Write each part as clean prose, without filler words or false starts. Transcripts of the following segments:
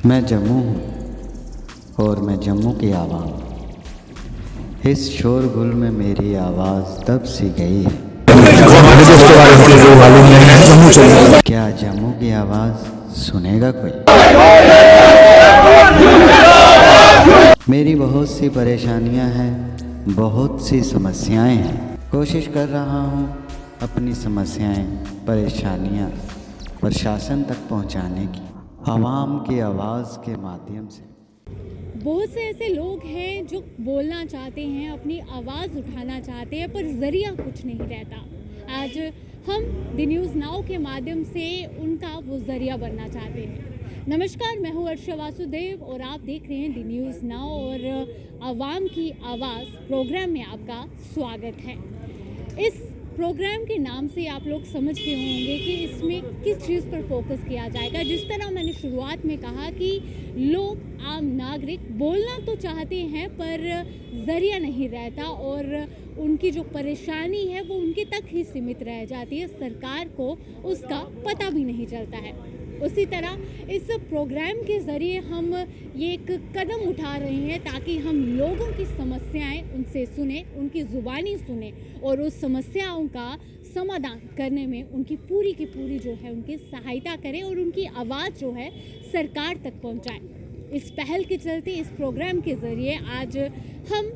मैं जम्मू हूँ और मैं जम्मू की आवाम। इस शोरगुल में मेरी आवाज़ दब सी गई है। क्या जम्मू की आवाज़ सुनेगा कोई? मेरी बहुत सी परेशानियाँ हैं, बहुत सी समस्याएं हैं। कोशिश कर रहा हूँ अपनी समस्याएं, परेशानियाँ प्रशासन तक पहुँचाने की, आवाम की आवाज़ के माध्यम से। बहुत से ऐसे लोग हैं जो बोलना चाहते हैं, अपनी आवाज़ उठाना चाहते हैं, पर ज़रिया कुछ नहीं रहता। आज हम द न्यूज़ नाउ के माध्यम से उनका वो ज़रिया बनना चाहते हैं। नमस्कार, मैं हूँ अर्षा वासुदेव और आप देख रहे हैं द न्यूज़ नाउ और आवाम की आवाज़ प्रोग्राम में आपका स्वागत है। इस प्रोग्राम के नाम से आप लोग समझ गए होंगे कि इसमें किस चीज़ पर फोकस किया जाएगा। जिस तरह मैंने शुरुआत में कहा कि लोग, आम नागरिक बोलना तो चाहते हैं पर ज़रिया नहीं रहता और उनकी जो परेशानी है वो उनके तक ही सीमित रह जाती है, सरकार को उसका पता भी नहीं चलता है। उसी तरह इस प्रोग्राम के ज़रिए हम ये एक कदम उठा रहे हैं ताकि हम लोगों की समस्याएं उनसे सुने, उनकी ज़ुबानी सुने और उस समस्याओं का समाधान करने में उनकी पूरी की पूरी जो है उनकी सहायता करें और उनकी आवाज़ जो है सरकार तक पहुंचाएं। इस पहल के चलते इस प्रोग्राम के ज़रिए आज हम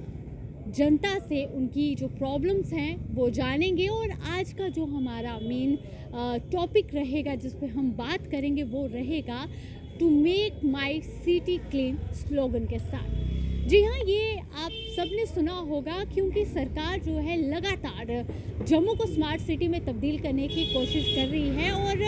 जनता से उनकी जो प्रॉब्लम्स हैं वो जानेंगे और आज का जो हमारा मेन टॉपिक रहेगा जिस पे हम बात करेंगे वो रहेगा to make my city clean slogan के साथ। जी हाँ, ये आप सबने सुना होगा क्योंकि सरकार जो है लगातार जम्मू को स्मार्ट सिटी में तब्दील करने की कोशिश कर रही है और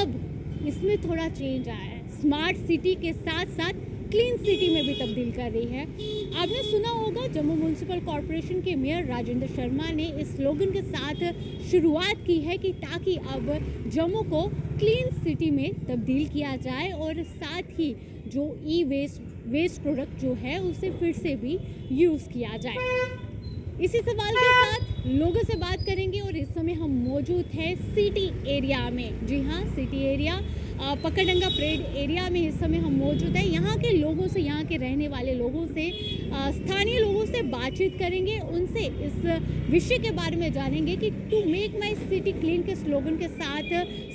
अब इसमें थोड़ा चेंज आया है। स्मार्ट सिटी के साथ साथ क्लीन सिटी में भी तब्दील कर रही है। आपने सुना होगा जम्मू म्यूनिसिपल कॉरपोरेशन के मेयर राजेंद्र शर्मा ने इस स्लोगन के साथ शुरुआत की है कि ताकि अब जम्मू को क्लीन सिटी में तब्दील किया जाए और साथ ही जो वेस्ट प्रोडक्ट जो है उसे फिर से भी यूज़ किया जाए। इसी सवाल के साथ लोगों से बात करेंगे और इस समय हम मौजूद हैं सिटी एरिया में। जी हाँ, सिटी एरिया पकड़डंगा परेड एरिया में इस समय हम मौजूद हैं। यहाँ के लोगों से, यहाँ के रहने वाले लोगों से, स्थानीय लोगों से बातचीत करेंगे, उनसे इस विषय के बारे में जानेंगे कि to make my city clean के स्लोगन के साथ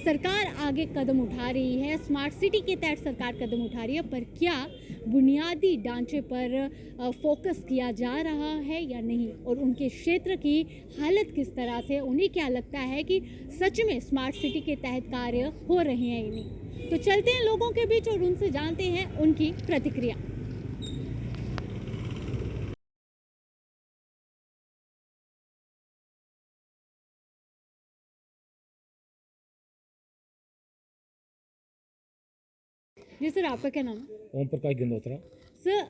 सरकार आगे कदम उठा रही है, स्मार्ट सिटी के तहत सरकार कदम उठा रही है, पर क्या बुनियादी ढांचे पर फोकस किया जा रहा है या नहीं और उनके क्षेत्र की हालत किस तरह से, उन्हें क्या लगता है कि सच में स्मार्ट सिटी के तहत कार्य हो रहे हैं या नहीं। तो चलते हैं लोगों के बीच और उनसे जानते हैं उनकी प्रतिक्रिया। जी सर, आपका क्या नाम है? Om Prakash Gandotra. Sir,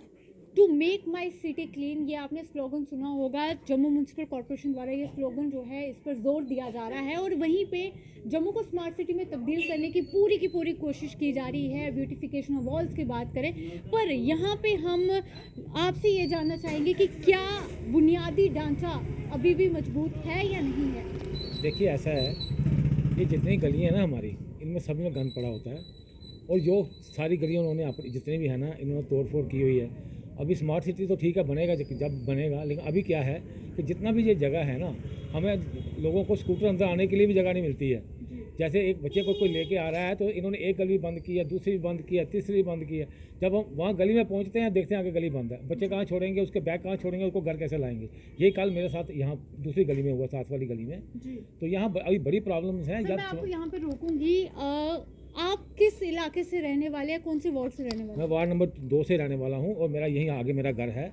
to make my city clean, ये आपने स्लोगन सुना होगा। जम्मू म्यूनिसिपल कॉरपोरेशन द्वारा ये स्लोगन जो है इस पर जोर दिया जा रहा है और वहीं पे जम्मू को स्मार्ट सिटी में तब्दील करने की पूरी कोशिश की जा रही है। ब्यूटिफिकेशन ऑफ वॉल्स की बात करें, पर यहाँ पे हम आपसे ये जानना चाहेंगे कि क्या बुनियादी ढांचा अभी भी मजबूत है या नहीं है? देखिए, ऐसा है, ये जितनी गलियाँ हैं ना हमारी, इनमें सब में गंद पड़ा होता है और जो सारी गलियाँ उन्होंने अपनी जितने भी है ना, इन्होंने तोड़ फोड़ की हुई है। अभी स्मार्ट सिटी तो ठीक है, बनेगा जब बनेगा, लेकिन अभी क्या है कि जितना भी ये जगह है ना, हमें लोगों को स्कूटर अंदर आने के लिए भी जगह नहीं मिलती है। जैसे एक बच्चे को कोई लेके आ रहा है तो इन्होंने एक गली बंद की है, दूसरी भी बंद की है, तीसरी भी बंद की है। जब हम वहाँ गली में पहुँचते हैं, देखते हैं आगे गली बंद है, बच्चे कहाँ छोड़ेंगे, उसके बैग कहाँ छोड़ेंगे, उसको घर कैसे लाएंगे। यही कल मेरे साथ यहाँ दूसरी गली में हुआ, साथ वाली गली में। तो यहाँ अभी बड़ी प्रॉब्लम्स हैं। मैं आपको यहाँ पे रोकूंगी। आप किस इलाके से रहने वाले हैं, कौन से वार्ड से रहने वाले? मैं वार्ड नंबर 2 से रहने वाला हूँ और मेरा यहीं आगे मेरा घर है।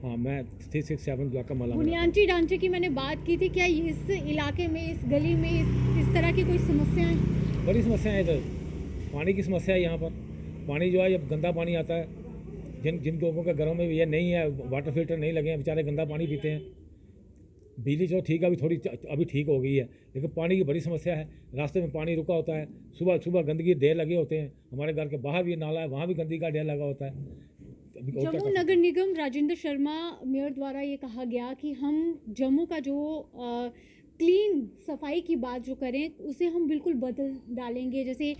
हाँ, मैं 367 ब्लॉक का मला। बुनियादी ढांचे की मैंने बात की थी, क्या इस इलाके में, इस गली में इस तरह की कोई समस्याएं? बड़ी समस्या है इधर। पानी की समस्या है यहाँ पर। पानी जो है, जब गंदा पानी आता है, जिन लोगों के घरों में ये नहीं है, वाटर फिल्टर नहीं लगे हैं, बेचारे गंदा पानी पीते हैं। बिजली जो ठीक है, अभी ठीक हो गई है, लेकिन पानी की बड़ी समस्या है। रास्ते में पानी रुका होता है, सुबह गंदगी ढेर लगे होते हैं। हमारे घर के बाहर भी नाला है, वहाँ भी गंदगी का ढेर लगा होता है। जम्मू नगर निगम राजेंद्र शर्मा मेयर द्वारा ये कहा गया कि हम जम्मू का जो क्लीन सफाई की बात जो करें उसे हम बिल्कुल बदल डालेंगे। जैसे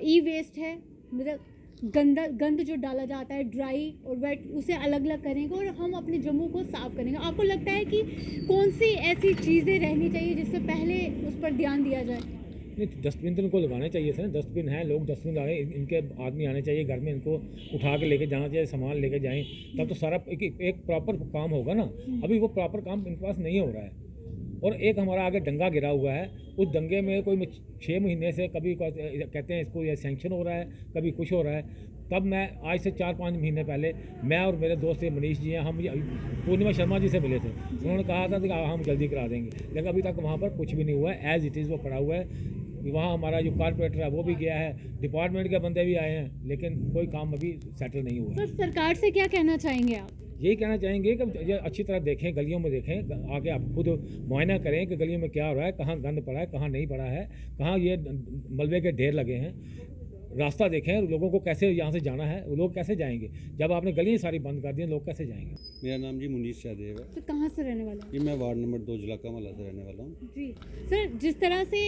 ई वेस्ट है, मतलब गंद जो डाला जाता है ड्राई और वेट, उसे अलग अलग करेंगे और हम अपने जम्मू को साफ़ करेंगे। आपको लगता है कि कौन सी ऐसी चीज़ें रहनी चाहिए जिससे पहले उस पर ध्यान दिया जाए? नहीं, डस्टबिन तो इनको लगाने चाहिए थे ना। डस्टबिन है, लोग डस्टबिन लगाए, इनके आदमी आने चाहिए घर में, इनको उठा के लेके जाना चाहिए, सामान लेके जाएं, तब तो सारा एक प्रॉपर काम होगा ना। अभी वो प्रॉपर काम इनके पास नहीं हो रहा है। और एक हमारा आगे दंगा गिरा हुआ है, उस दंगे में कोई 6 महीने से कभी कहते हैं इसको ये सैंक्शन हो रहा है, कभी कुछ हो रहा है। तब मैं आज से 4-5 महीने पहले मैं और मेरे दोस्त ये मनीष जी हैं, हम पूर्णिमा शर्मा जी से मिले थे। उन्होंने कहा था कि हम जल्दी करा देंगे, लेकिन अभी तक वहाँ पर कुछ भी नहीं हुआ है। एज़ इट इज़ वो पड़ा हुआ है। वहाँ हमारा जो कॉर्पोरेटर है वो भी गया है, डिपार्टमेंट के बंदे भी आए हैं, लेकिन कोई काम अभी सेटल नहीं हुआ है। सर, सरकार से क्या कहना चाहेंगे आप? यही कहना चाहेंगे कि ये अच्छी तरह देखें, गलियों में देखें, आके आप खुद मुआयना करें कि गलियों में क्या हो रहा है, कहाँ गंद पड़ा है, कहाँ नहीं पड़ा है, कहाँ ये मलबे के ढेर लगे हैं। रास्ता देखें, लोगों को कैसे यहाँ से जाना है, वो लोग कैसे जाएंगे। जब आपने गलियाँ सारी बंद कर दी, लोग कैसे जाएंगे। मेरा नाम जी मुनीष सहदेव है। तो कहाँ से रहने वाले हैं? जी मैं वार्ड नंबर 2 जिला कमला से रहने वाला हूँ। जी सर, जिस तरह से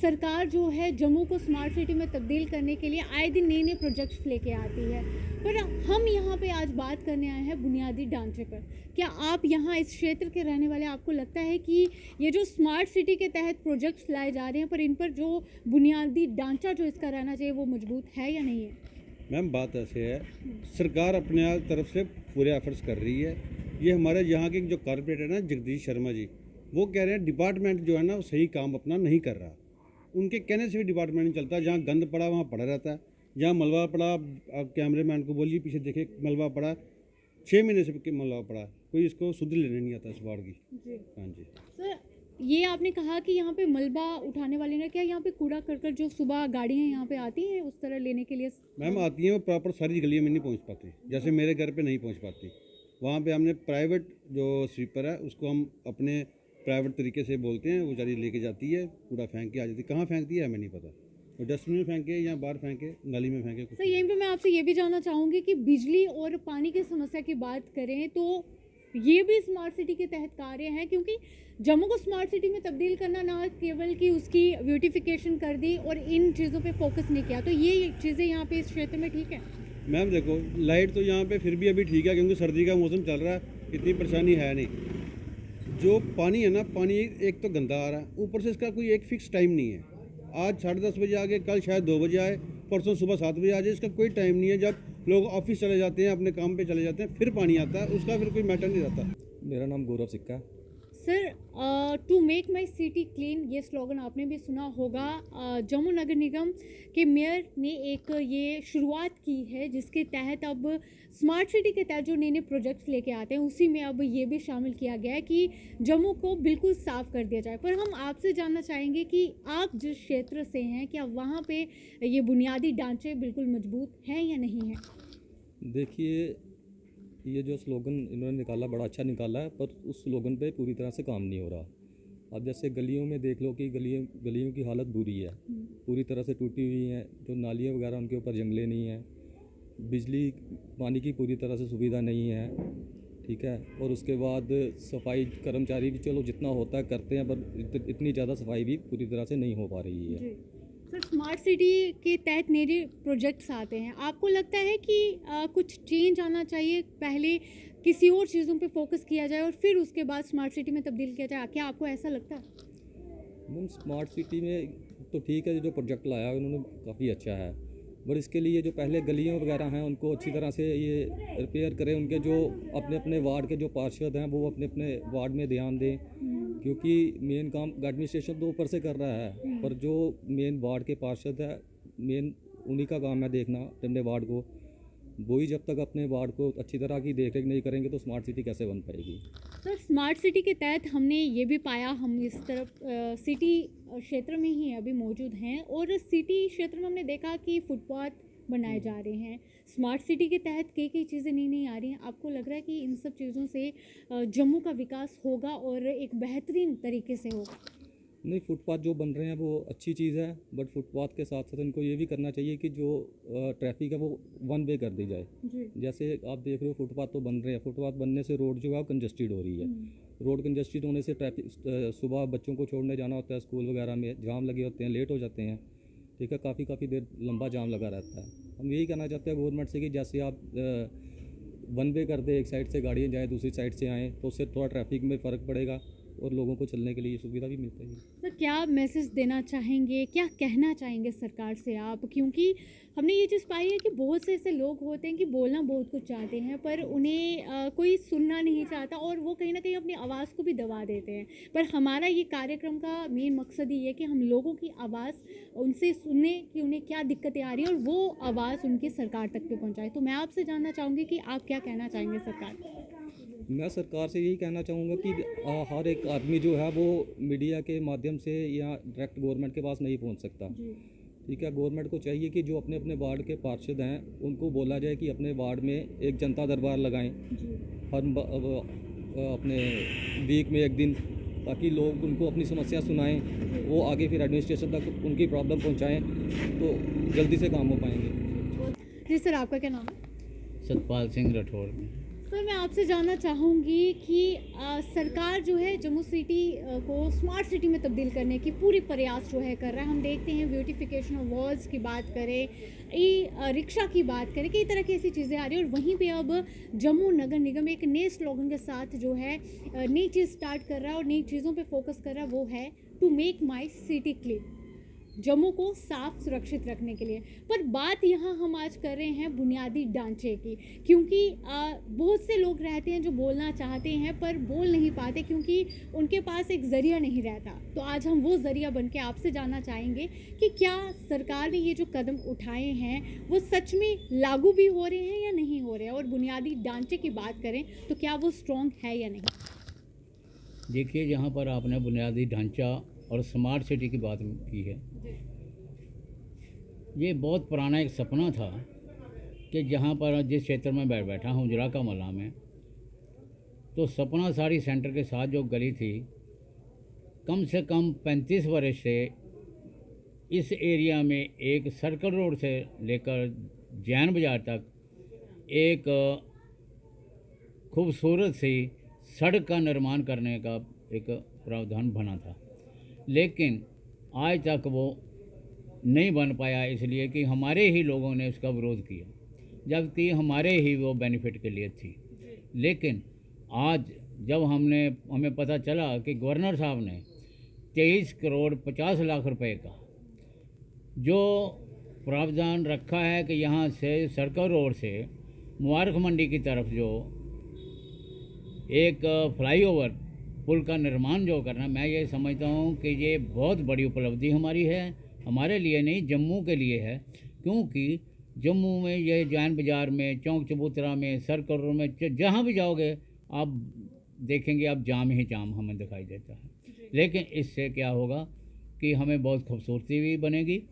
सरकार जो है जम्मू को स्मार्ट सिटी में तब्दील करने के लिए आए दिन नए नए प्रोजेक्ट्स लेके आती है, पर हम यहाँ पे आज बात करने आए हैं बुनियादी ढांचे पर। क्या आप यहाँ इस क्षेत्र के रहने वाले, आपको लगता है कि ये जो स्मार्ट सिटी के तहत प्रोजेक्ट्स लाए जा रहे हैं, पर इन पर जो बुनियादी ढांचा जो इसका रहना चाहिए वो मजबूत है या नहीं है? मैम बात ऐसे है, सरकार अपने तरफ से पूरे एफर्ट्स कर रही है। ये हमारे यहाँ के जो कॉर्पोरेटर है ना जगदीश शर्मा जी, वो कह रहे हैं डिपार्टमेंट जो है ना वो सही काम अपना नहीं कर रहा। उनके कहने से भी डिपार्टमेंट नहीं चलता। जहाँ गंद पड़ा वहाँ पड़ा रहता है, जहाँ मलबा पड़ा, आप कैमरे मैन को बोलिए पीछे देखे मलबा पड़ा, 6 महीने से मलबा पड़ा, कोई इसको सुध लेने नहीं आता इस वार्ड की। जी हाँ जी। सर, ये आपने कहा कि यहाँ पे मलबा उठाने वाले ने, क्या यहाँ पे कूड़ा करकट जो सुबह गाड़ियाँ यहाँ पे आती हैं उस तरह लेने के लिए? मैम आती हैं, वो प्रॉपर सारी गलियों में नहीं पहुँच पाती, जैसे मेरे घर पे नहीं पहुँच पाती। वहाँ पे हमने प्राइवेट जो स्वीपर है उसको हम अपने प्राइवेट तरीके से बोलते हैं, वो गाड़ी लेके जाती है, कूड़ा फेंक के आ जाती है। कहाँ फेंकती है हमें नहीं पता, वो डस्टबिन में फेंके या बाहर फेंके, गली में फेंके। सर, यहीं पे मैं आपसे ये भी जानना चाहूँगी कि बिजली और पानी की समस्या की बात करें तो ये भी स्मार्ट सिटी के तहत कार्य हैं, क्योंकि जम्मू को स्मार्ट सिटी में तब्दील करना ना केवल कि उसकी ब्यूटिफिकेशन कर दी और इन चीज़ों पे फोकस नहीं किया, तो ये चीज़ें यहाँ पे इस क्षेत्र में ठीक है? मैम देखो, लाइट तो यहाँ पे फिर भी अभी ठीक है, क्योंकि सर्दी का मौसम चल रहा है, इतनी परेशानी है नहीं। जो पानी है ना, पानी एक तो गंदा आ रहा है, ऊपर से इसका कोई एक फिक्स टाइम नहीं है। आज 10:30 बजे आ गए, कल शायद 2 बजे आए, परसों सुबह 7 बजे आ जाए, इसका कोई टाइम नहीं है। जब लोग ऑफिस चले जाते हैं, अपने काम पे चले जाते हैं, फिर पानी आता है, उसका फिर कोई मैटर नहीं रहता। मेरा नाम गौरव सिक्का है। Sir, to make my city clean, ये स्लोगन आपने भी सुना होगा। जम्मू नगर निगम के मेयर ने एक ये शुरुआत की है, जिसके तहत अब स्मार्ट सिटी के तहत जो नए नए प्रोजेक्ट्स लेके आते हैं उसी में अब ये भी शामिल किया गया है कि जम्मू को बिल्कुल साफ़ कर दिया जाए। पर हम आपसे जानना चाहेंगे कि आप जिस क्षेत्र से हैं, क्या वहाँ पे ये बुनियादी ढांचे बिल्कुल मजबूत हैं या नहीं हैं? देखिए, ये जो स्लोगन इन्होंने निकाला बड़ा अच्छा निकाला है, पर उस स्लोगन पे पूरी तरह से काम नहीं हो रहा। अब जैसे गलियों में देख लो कि गलियों की हालत बुरी है, पूरी तरह से टूटी हुई हैं। जो नालियाँ वगैरह उनके ऊपर जंगले नहीं हैं, बिजली पानी की पूरी तरह से सुविधा नहीं है, ठीक है। और उसके बाद सफाई कर्मचारी भी चलो जितना होता है करते हैं, पर इतनी ज़्यादा सफाई भी पूरी तरह से नहीं हो पा रही है। सर, स्मार्ट सिटी के तहत नए प्रोजेक्ट्स आते हैं, आपको लगता है कि कुछ चेंज आना चाहिए, पहले किसी और चीज़ों पे फोकस किया जाए और फिर उसके बाद स्मार्ट सिटी में तब्दील किया जाए? क्या आपको ऐसा लगता है? मैम स्मार्ट सिटी में तो ठीक है, जो प्रोजेक्ट लाया है उन्होंने काफ़ी अच्छा है, पर इसके लिए जो पहले गलियाँ वगैरह हैं उनको अच्छी तरह से ये रिपेयर करें। उनके जो अपने अपने वार्ड के जो पार्षद हैं वो अपने अपने वार्ड में ध्यान दें, क्योंकि मेन काम एडमिनिस्ट्रेशन तो ऊपर से कर रहा है, पर जो मेन वार्ड के पार्षद है, मेन उन्हीं का काम है देखना अपने वार्ड को। वही जब तक अपने वार्ड को अच्छी तरह की देख रेख नहीं करेंगे तो स्मार्ट सिटी कैसे बन पाएगी। सर, स्मार्ट सिटी के तहत हमने ये भी पाया, हम इस तरफ सिटी क्षेत्र में ही अभी मौजूद हैं और सिटी क्षेत्र में हमने देखा कि फुटपाथ बनाए जा रहे हैं। स्मार्ट सिटी के तहत कई चीज़ें नई आ रही हैं। आपको लग रहा है कि इन सब चीज़ों से जम्मू का विकास होगा और एक बेहतरीन तरीके से होगा? नहीं, फुटपाथ जो बन रहे हैं वो अच्छी चीज़ है, बट फुटपाथ के साथ साथ इनको ये भी करना चाहिए कि जो ट्रैफिक है वो 1 वे कर दी जाए। जैसे आप देख रहे हो फुटपाथ तो बन रहे हैं, फुटपाथ बनने से रोड जो है कंजस्टेड हो रही है। रोड कंजस्टेड होने से ट्रैफिक, सुबह बच्चों को छोड़ने जाना होता है स्कूल वगैरह में, जाम लगे होते हैं, लेट हो जाते हैं, ठीक है, काफ़ी देर लंबा जाम लगा रहता है। हम यही कहना चाहते हैं गवर्नमेंट से कि जैसे आप वन वे कर दे, एक साइड से गाड़ियाँ जाएँ दूसरी साइड से आएँ, तो उससे थोड़ा ट्रैफिक में फ़र्क पड़ेगा और लोगों को चलने के लिए सुविधा भी मिल पाएगी। सर क्या मैसेज देना चाहेंगे, क्या कहना चाहेंगे सरकार से आप? क्योंकि हमने ये चीज़ पाई है कि बहुत से ऐसे लोग होते हैं कि बोलना बहुत कुछ चाहते हैं पर उन्हें कोई सुनना नहीं चाहता और वो कहीं ना कहीं अपनी आवाज़ को भी दबा देते हैं। पर हमारा ये कार्यक्रम का मेन मकसद ही है कि हम लोगों की आवाज़ उनसे सुने कि उन्हें क्या दिक्कतें आ रही हैं और वो आवाज़ उनकी सरकार तक पे पहुँचाए। तो मैं आपसे जानना चाहूँगी कि आप क्या कहना चाहेंगे सरकार को? मैं सरकार से यही कहना चाहूँगा कि हर एक आदमी जो है वो मीडिया के माध्यम से या डायरेक्ट गवर्नमेंट के पास नहीं पहुँच सकता। ठीक है, गवर्नमेंट को चाहिए कि जो अपने अपने वार्ड के पार्षद हैं उनको बोला जाए कि अपने वार्ड में एक जनता दरबार लगाएं अपने वीक में एक दिन, ताकि लोग उनको अपनी समस्या सुनाएं, वो आगे फिर एडमिनिस्ट्रेशन तक उनकी प्रॉब्लम पहुंचाएं तो जल्दी से काम हो पाएंगे। जी सर, आपका क्या नाम है? सतपाल सिंह राठौड़। सर मैं आपसे जानना चाहूँगी कि सरकार जो है जम्मू सिटी को स्मार्ट सिटी में तब्दील करने की पूरी प्रयास जो है कर रहा है। हम देखते हैं ब्यूटिफिकेशन ऑफ वॉल्स की बात करें, रिक्शा की बात करें, कई तरह की ऐसी चीज़ें आ रही हैं और वहीं पे अब जम्मू नगर निगम एक नए स्लोगन के साथ जो है नई चीज़ स्टार्ट कर रहा है और नई चीज़ों पे फोकस कर रहा है, वो है to make my city clean, Jammu को साफ सुरक्षित रखने के लिए। पर बात यहाँ हम आज कर रहे हैं बुनियादी ढांचे की, क्योंकि बहुत से लोग रहते हैं जो बोलना चाहते हैं पर बोल नहीं पाते क्योंकि उनके पास एक ज़रिया नहीं रहता। तो आज हम वो ज़रिया बन के आपसे जानना चाहेंगे कि क्या सरकार ने ये जो कदम उठाए हैं वो सच में लागू भी हो रहे हैं या नहीं हो रहे हैं, और बुनियादी ढांचे की बात करें तो क्या वो स्ट्रॉन्ग है या नहीं? देखिए, जहाँ पर आपने बुनियादी ढांचा और स्मार्ट सिटी की बात की है, ये बहुत पुराना एक सपना था कि जहाँ पर जिस क्षेत्र में बैठा हूँ उजरा का मला में, तो सपना सारी सेंटर के साथ जो गली थी, कम से कम 35 वर्ष से इस एरिया में एक सर्कल रोड से लेकर जैन बाज़ार तक एक खूबसूरत सी सड़क का निर्माण करने का एक प्रावधान बना था, लेकिन आज तक वो नहीं बन पाया, इसलिए कि हमारे ही लोगों ने उसका विरोध किया, जबकि हमारे ही वो बेनिफिट के लिए थी। लेकिन आज जब हमें पता चला कि गवर्नर साहब ने 23 करोड़ 50 लाख रुपए का जो प्रावधान रखा है कि यहाँ से सर्कल रोड से मुबारक मंडी की तरफ जो एक फ्लाईओवर पुल का निर्माण जो करना, मैं ये समझता हूँ कि ये बहुत बड़ी उपलब्धि हमारी है, हमारे लिए नहीं जम्मू के लिए है। क्योंकि जम्मू में ये जैन बाज़ार में, चौक चबूतरा में, सर्कल रोड में, जहाँ भी जाओगे आप देखेंगे आप जाम ही जाम हमें दिखाई देता है। लेकिन इससे क्या होगा कि हमें बहुत खूबसूरती भी बनेगी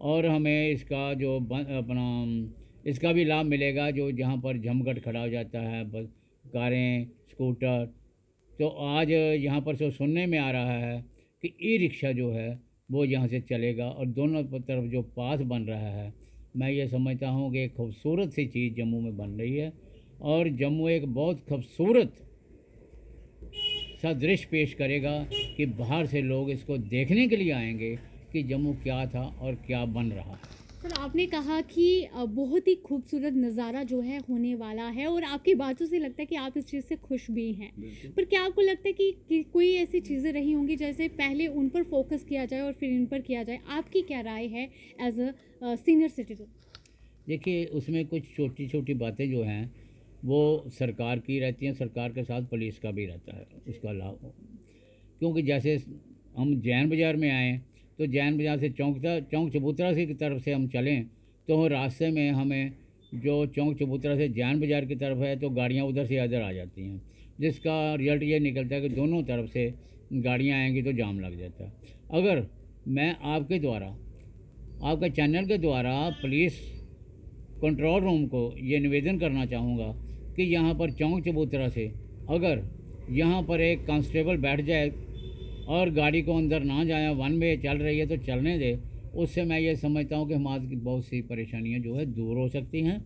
और हमें इसका जो अपना इसका भी लाभ मिलेगा, जो जहाँ पर जमघट खड़ा हो जाता है, बस कारें, स्कूटर। तो आज यहाँ पर जो सुनने में आ रहा है कि ई रिक्शा जो है वो यहाँ से चलेगा और दोनों तरफ जो पास बन रहा है, मैं ये समझता हूँ कि एक खूबसूरत सी चीज़ जम्मू में बन रही है और जम्मू एक बहुत खूबसूरत सा दृश्य पेश करेगा कि बाहर से लोग इसको देखने के लिए आएंगे कि जम्मू क्या था और क्या बन रहा है। सर आपने कहा कि बहुत ही खूबसूरत नज़ारा जो है होने वाला है और आपकी बातों से लगता है कि आप इस चीज़ से खुश भी हैं, पर क्या आपको लगता है कि कोई ऐसी चीज़ें रही होंगी जैसे पहले उन पर फोकस किया जाए और फिर इन पर किया जाए? आपकी क्या राय है एज अ सीनियर सिटीजन? देखिए, उसमें कुछ छोटी छोटी बातें जो हैं वो सरकार की रहती हैं, सरकार के साथ पुलिस का भी रहता है उसका लाभ। क्योंकि जैसे हम जैन बाज़ार में आएँ तो जैन बाज़ार से चौक चबूतरा से की तरफ से हम चलें तो रास्ते में हमें जो चौक चबूतरा से जैन बाज़ार की तरफ है तो गाड़ियाँ उधर से इधर आ जाती हैं, जिसका रिजल्ट ये निकलता है कि दोनों तरफ से गाड़ियाँ आएंगी तो जाम लग जाता है। अगर मैं आपके द्वारा, आपके चैनल के द्वारा पुलिस कंट्रोल रूम को ये निवेदन करना चाहूँगा कि यहाँ पर चौक चबूतरा से अगर यहाँ पर एक कांस्टेबल बैठ जाए और गाड़ी को अंदर ना जाए, वन वे चल रही है तो चलने दे, उससे मैं ये समझता हूँ कि हमारी की बहुत सी परेशानियाँ जो है दूर हो सकती हैं।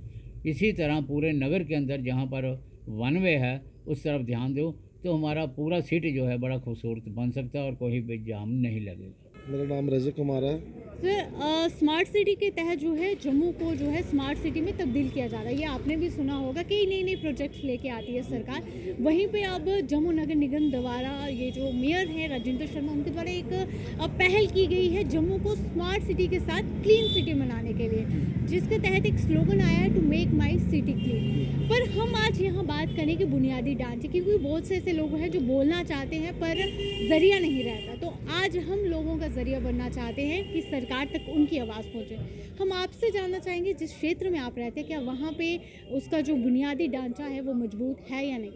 इसी तरह पूरे नगर के अंदर जहाँ पर वन वे है उस तरफ ध्यान दो तो हमारा पूरा सिटी जो है बड़ा खूबसूरत बन सकता है और कोई भी जाम नहीं लगेगा। मेरा नाम रजत कुमार है। सर, स्मार्ट सिटी के तहत जो है जम्मू को जो है स्मार्ट सिटी में तब्दील किया जा रहा है। ये आपने भी सुना होगा कि नई नई प्रोजेक्ट्स लेके आती है सरकार। वहीं पे अब जम्मू नगर निगम द्वारा ये जो मेयर हैं राजेंद्र शर्मा, उनके द्वारा एक पहल की गई है जम्मू को स्मार्ट सिटी के साथ क्लीन सिटी बनाने के लिए, जिसके तहत एक स्लोगन आया है to make my city clean. पर हम आज यहाँ बात करें कि बुनियादी ढांचे, क्योंकि बहुत से ऐसे लोग हैं जो बोलना चाहते हैं पर जरिया नहीं रहता। तो आज हम लोगों का जरिया बनना चाहते हैं कि सरकार तक उनकी आवाज़ पहुँचे। हम आपसे जानना चाहेंगे, जिस क्षेत्र में आप रहते हैं, क्या वहाँ पे उसका जो बुनियादी ढांचा है वो मजबूत है या नहीं?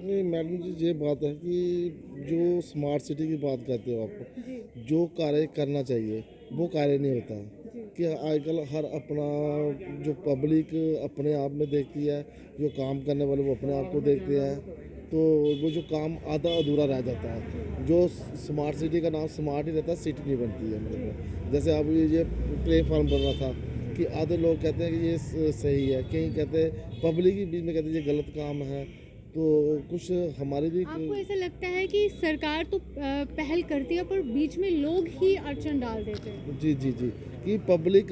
नहीं मैडम जी, ये बात है कि जो स्मार्ट सिटी की बात करते हो आप, जो कार्य करना चाहिए वो कार्य नहीं होता। कि आजकल हर अपना जो पब्लिक अपने आप में देखती है, जो काम करने वाले वो अपने आप को देखते हैं, तो वो जो काम आधा अधूरा रह जाता है। जो स्मार्ट सिटी का नाम स्मार्ट ही रहता है, सिटी नहीं बनती है मेरे को। जैसे अब ये प्लेटफॉर्म बन रहा था कि आधे लोग कहते हैं कि ये सही है, कहीं कहते हैं पब्लिक के बीच में कहते हैं ये गलत काम है। तो कुछ हमारे भी आपको ऐसा लगता है कि सरकार तो पहल करती है पर बीच में लोग ही अड़चन डाल देते हैं? जी जी जी, कि पब्लिक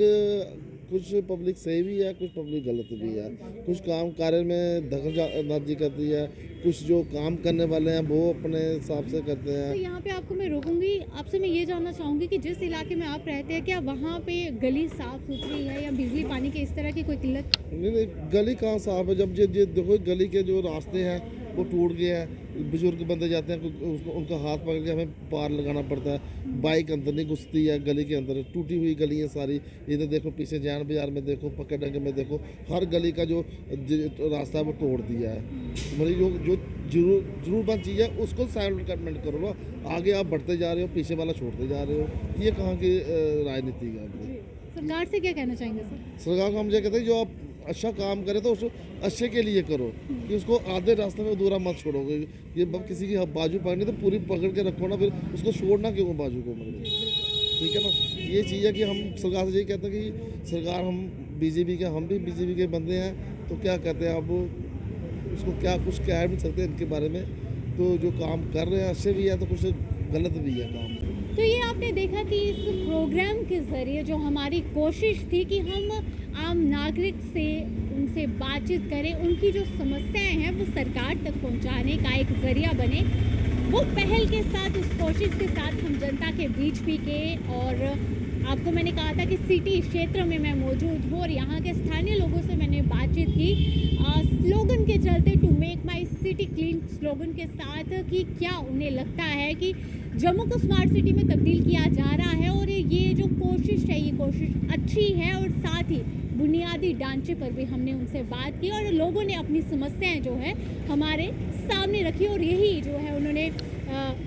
कुछ पब्लिक सही भी है, कुछ पब्लिक गलत भी है। कुछ काम कार्य में दखलंदाजी करती है, कुछ जो काम करने वाले हैं वो अपने हिसाब से करते हैं। तो यहाँ पे आपको मैं रोकूंगी, आपसे मैं ये जानना चाहूँगी कि जिस इलाके में आप रहते हैं, क्या वहाँ पे गली साफ सुथरी है या बिजली पानी के इस तरह की कोई किल्लत? नहीं, गली कहाँ साफ है? जब ये देखो गली के जो रास्ते हैं वो टूट गए हैं, बुजुर्ग बंदे जाते हैं, उसको उनका हाथ पकड़ के हमें पार लगाना पड़ता है। बाइक अंदर नहीं घुसती है गली के अंदर, टूटी हुई गली है सारी। इधर देखो, पीछे जैन बाजार में देखो, पक्के डंगे में देखो, हर गली का जो रास्ता है वो तोड़ दिया है। मतलब जो जरूरतमंद चीज़ है उसको साइलेंट करो ना। आगे आप बढ़ते जा रहे हो, पीछे वाला छोड़ते जा रहे हो। ये कहाँ की राजनीति है? सरकार से क्या कहना चाहेंगे सर? सरकार को हम ये कहते हैं जो आप अच्छा काम करे तो उसको अच्छे के लिए करो, कि उसको आधे रास्ते में अधूरा मत छोड़ोगे। ये किसी की बाजू पकड़नी तो पूरी पकड़ के रखो ना, फिर उसको छोड़ना क्यों बाजू को? ठीक है ना। ये चीज़ है कि हम सरकार से यही कहते हैं कि सरकार, हम बीजेपी के, हम भी बीजेपी के बंदे हैं, तो क्या कहते हैं अब उसको, क्या कुछ कह भी सकते हैं इनके बारे में। तो जो काम कर रहे हैं अच्छे भी है, तो कुछ गलत भी है काम। तो ये आपने देखा कि इस प्रोग्राम के ज़रिए जो हमारी कोशिश थी कि हम आम नागरिक से उनसे बातचीत करें, उनकी जो समस्याएं हैं वो सरकार तक पहुंचाने का एक ज़रिया बने, वो पहल के साथ, उस कोशिश के साथ हम जनता के बीच भी के। और आपको मैंने कहा था कि सिटी क्षेत्र में मैं मौजूद हूँ और यहाँ के स्थानीय लोगों से मैंने बातचीत की स्लोगन के चलते, to make my city clean slogan के साथ, कि क्या उन्हें लगता है कि जम्मू को स्मार्ट सिटी में तब्दील किया जा रहा है और ये जो कोशिश है ये कोशिश अच्छी है। और साथ ही बुनियादी ढांचे पर भी हमने उनसे बात की और लोगों ने अपनी समस्याएं जो है हमारे सामने रखी और यही जो है उन्होंने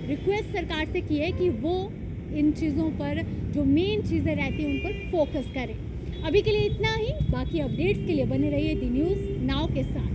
रिक्वेस्ट सरकार से की है कि वो इन चीज़ों पर, जो मेन चीज़ें रहती हैं उन पर फोकस करें। अभी के लिए इतना ही। बाकी अपडेट्स के लिए बने रहिए दी न्यूज़ नाउ के साथ।